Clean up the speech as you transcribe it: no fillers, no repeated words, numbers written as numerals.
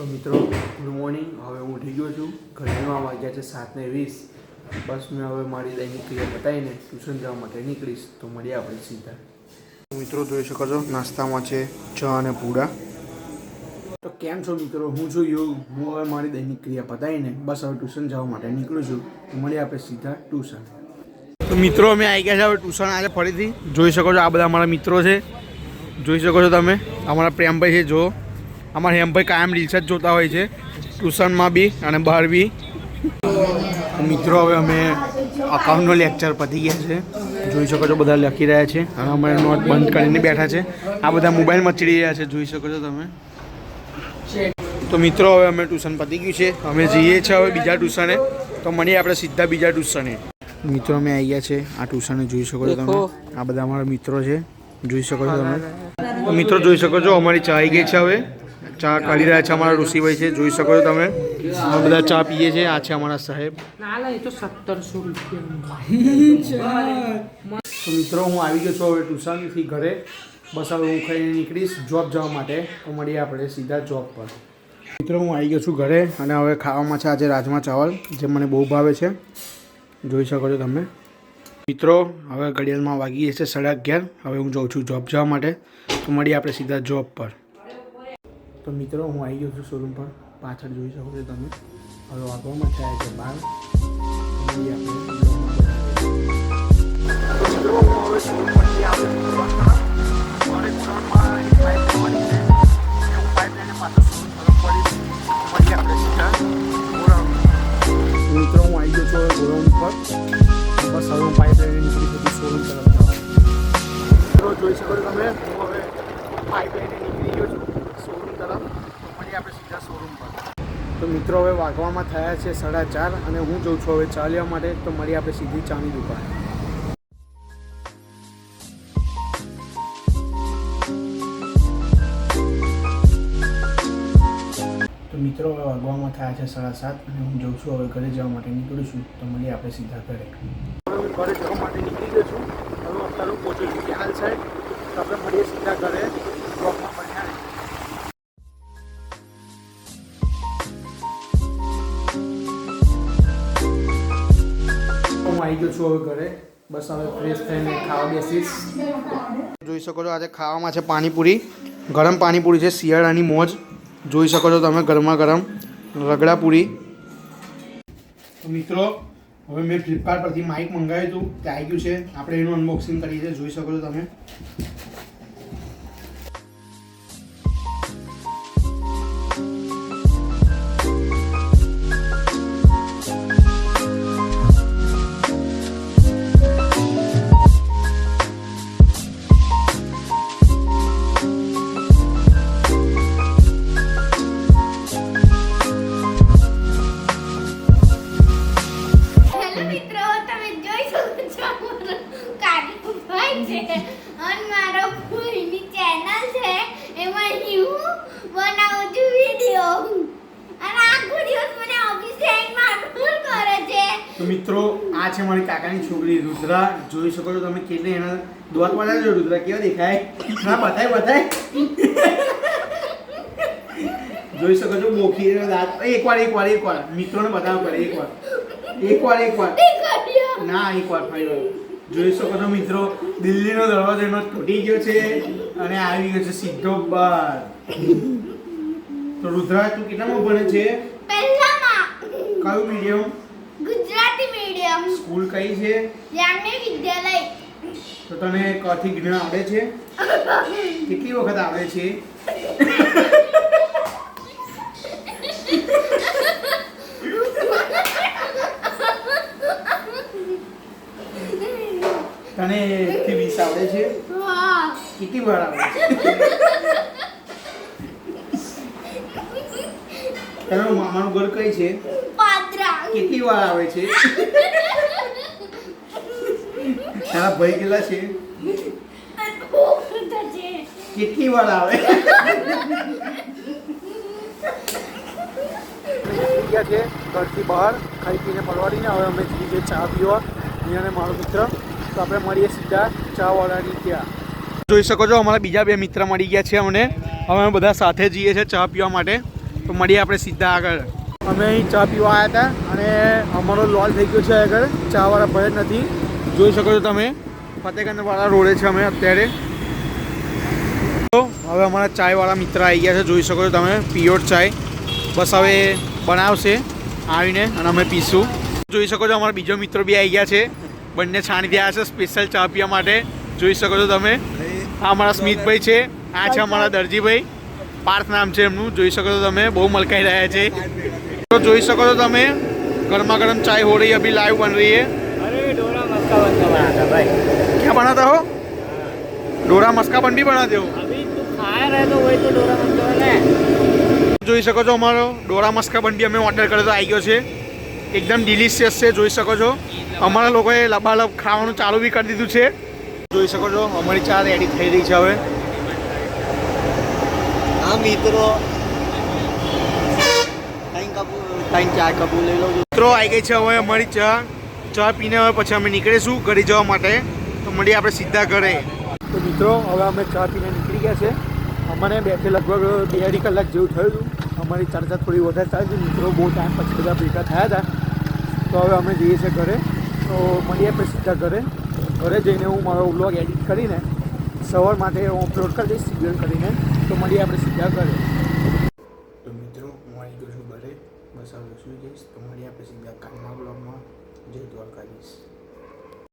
તો મિત્રો good morning. હવે હું ઉઠી ગયો છું. ઘરમાં વાગ્યા છે 7:20. બસ મેં હવે મારી દૈનિક ક્રિયા બતાવીને ટ્યુશન જવા માટે નીકળીશ. તો મળીએ આપણે સીધા. મિત્રો જોઈ શકો છો નાસ્તામાં છે ચા અને પૂડા. તો કેમ છો મિત્રો? હું છું યોગ. હું હવે મારી દૈનિક ક્રિયા બતાવીને બસ હવે ટ્યુશન જવા માટે નીકળું છું. તો મળીએ આપણે સીધા ટ્યુશન. તો મિત્રો અમે આવી ગયા છે હવે ટ્યુશન. આજે ફરીથી જોઈ શકો છો આ બધા અમારા મિત્રો છે. જોઈ શકો છો તમે અમારા પ્રેમભાઈ છે. જો અમારા હેમભાઈ કાયમ રીલ્સ જ જોતા હોય છે ટ્યુશનમાં બી અને બહાર બી. મિત્રો હવે અમે અકાઉન્ટનો લેક્ચર પતી ગયા છે. જોઈ શકો છો બધા લખી રહ્યા છે અને અમે નોટ બંધ કરીને બેઠા છે. આ બધા મોબાઈલ મચડી રહ્યા છે. જોઈ શકો છો તમે. તો મિત્રો હવે અમે ટ્યુશન પતી ગયું છે. અમે જઈએ છીએ હવે બીજા ટ્યુશને. તો મળીએ આપણે સીધા બીજા ટ્યુશને. મિત્રો અમે આવી ગયા છે આ ટ્યુશને. જોઈ શકો છો તમે આ બધા અમારા મિત્રો છે. જોઈ શકો છો તમે. મિત્રો જોઈ શકો છો અમારી ચા આવી ગઈ છે. હવે ચા કાઢી રહ્યા છે અમારા ઋષિભાઈ છે. જોઈ શકો છો તમે અમે બધા ચા પીએ છીએ. આ છે અમારા સાહેબ. તો મિત્રો હું આવી ગયો છું હવે ટ્યુશનથી ઘરે. બસ હવે હું ખાઈને નીકળીશ જોબ જવા માટે. તો મળીએ આપણે સીધા જોબ પર. મિત્રો હું આવી ગયો છું ઘરે અને હવે ખાવામાં છે આજે રાજમા ચાવલ, જે મને બહુ ભાવે છે. જોઈ શકો છો તમે. મિત્રો હવે ઘડિયાળમાં વાગી છે 11:30. હવે હું જાઉં છું જોબ જવા માટે. તો મળીએ આપણે સીધા જોબ પર. તો મિત્રો હું આવી ગયો છું શોરૂમ પર. પાછળ જોઈ શકો છો તમે. હવે વાગવામાં થયા છે 12. મળીએ મિત્રો હું આવી ગયો છું ગોડાઉન પર. બસ હવે હું પાઇપલાઇન નીકળી બધી શોરૂમ તરફ જાઉં. મિત્રો જોઈ શકો છો તમે હું હવે પાઇપલાઇન નીકળી ગયો છું શોરૂમ તરફ. મળીએ આપણે સીધા શોરૂમ પર. તો મિત્રો હવે વાગવામાં થયા છે 4:30 અને હું જઉં છું હવે ચા લેવા માટે. તો મળીએ આપણે સીધી ચાની દુકાન. તો મિત્રો હવે વાગવામાં થયા છે 7:30 અને હું જઉં છું હવે ઘરે જવા માટે નીકળું છું. તો મળીએ આપણે સીધા ઘરે. હવે હું ઘરે જવા માટે નીકળી ગયો છું. હવે અત્યારે હું પહોંચ્યો છું હાલ સાઈડ. તો આપણે મળીએ સીધા ઘરે બ્લોકમાં પડ્યા. હું આવી ગયો છું હવે ઘરે. બસ હવે ફ્રેશ થઈને ખાવા બેસીશ. જોઈ શકો છો આજે ખાવામાં છે પાણીપુરી. ગરમ પાણીપુરી છે શિયાળાની મોજ. જોઈ શકો છો તમે ગરમા ગરમ રગડાપુરી. તો મિત્રો હવે મેં ફ્લિપકાર્ટ પરથી માઇક મંગાવ્યું હતું તે આવી ગયું છે. આપણે એનું અનબોક્સિંગ કરીએ છીએ. જોઈ શકો છો તમે. અને મારો ફૂલની ચેનલ છે એમાં હું બનાવું છું વિડિયો અને આખો દિવસ મને ઓફિસ મારફૂલ કરે છે. તો મિત્રો આ છે મારી કાકાની છોકરી રુદ્રા. જોઈ શકો છો તમે કેટલી એના દોત બનાવે છે. રુદ્રા કેવા દેખાય? ના બતાય. જોઈ શકો છો બોખી દાંત. એકવાર મિત્રોને બતાવવા પડે. એકવાર ના એકવાર ફાઈનલ. જોઈ શકો છો મિત્રો દિલ્હીનો દરવાજો એનો તૂટી ગયો છે અને આવી ગયો છે સીધો બહાર. તો રુદ્રા તું કેટલામાં ભણે છે? પહેલામાં. કયું મીડિયમ? ગુજરાતી મીડિયમ. સ્કૂલ કઈ છે? યાજ્ઞિક વિદ્યાલય. તો તને ક થી જ્ઞ આવડે છે? કેટલી વખત આવડે છે? તને 1 થી 20 આવડે છે? હા. કેટલી વાર આવડે છે? તારા મામાનું ઘર કઈ છે? પાદરા. કેટલી વાર આવે છે? તારા ભાઈ કેટલા છે? કેટલી વાર આવે? ગયા છે ઘરથી બહાર ખાઈ પીને પરવાડીને. હવે અમે જઈએ ચા પીવા. અને મારો મિત્ર. તો આપણે મળીએ સીધા ચાવાળાની ત્યાં. જોઈ શકો છો અમારા બીજા બે મિત્ર મળી ગયા છે અમને. હવે અમે બધા સાથે જઈએ છીએ ચા પીવા માટે. તો મળીએ આપણે સીધા આગળ. અમે અહીં ચા પીવા આવ્યા હતા અને અમારો લોલ થઈ ગયો છે આગળ. ચાવાળા ભય જ નથી. જોઈ શકો છો તમે ફતેગંજવાળા રોડે છે અમે અત્યારે. તો હવે અમારા ચાયવાળા મિત્ર આવી ગયા છે. જોઈ શકો છો તમે પિયોર ચાય. બસ હવે બનાવશે આવીને અને અમે પીશું. જોઈ શકો છો અમારા બીજો મિત્રો બી આવી ગયા છે. બંને છાણી થયા છે સ્પેશિયલ ચા પીવા માટે. જોઈ શકો છો તમે. આ અમારા સ્મિતભાઈ છે. આ છે અમારા દરજીભાઈ. પાર્થ નામ છે એમનું. જોઈ શકો છો તમે બહુ મલકાઈ રહ્યા છે. તો જોઈ શકો છો તમે ગરમા ગરમ ચાय हो रही है अभी लाइव बन रही है. अरे डोरा मस्का बन का बना था भाई. क्या बनाता हो? डोरा मस्का बन भी बनाते हो? अभी तू खाया रहे तो वही तो डोरा मस्का बन है. જોઈ શકો છો અમારો ડોરા મસ્કા બંડી અમે ઓર્ડર કર્યો તો આવી ગયો છે. એકદમ ડિલિશિયસ છે. જોઈ શકો છો અમારા લોકોએ લબાલબ ખાવાનું ચાલુ બી કરી દીધું છે. જોઈ શકો છો અમારી ચા રેડી થઈ રહી છે હવે. हाँ मित्रों टाइम चाय कपूर ले लो. મિત્રો આવી ગઈ છે હવે અમારી ચા પીને હવે પછી અમે નીકળીશું ઘરે જવા માટે. તો મળીએ આપણે સીધા ઘરે. તો મિત્રો હવે અમે ચા પીને નીકળી ગયા છે. અમને બેઠે લગભગ 2-2.5 કલાક જેવું થયું હતું. અમારી ચર્ચા થોડી વધારે થાય છે. મિત્રો બહુ ટાઈમ પછી બધા ભેગા થયા હતા. તો હવે અમે જઈએ છીએ ઘરે. તો મળીએ આપણે સીધા ઘરે. ઘરે જઈને હું મારો વ્લોગ એડિટ કરીને સવાર માટે હું અપલોડ કરી દઈશ શિડ્યુલ કરીને. તો મળીએ આપણે સીધા ઘરે. તો મિત્રો હું આવી ગયો છું ઘરે. બસ હવે સુઈ જઈશ. તો મળીએ આપણે સીધા કાલના બ્લોગમાં. જય દ્વારકાધીશ.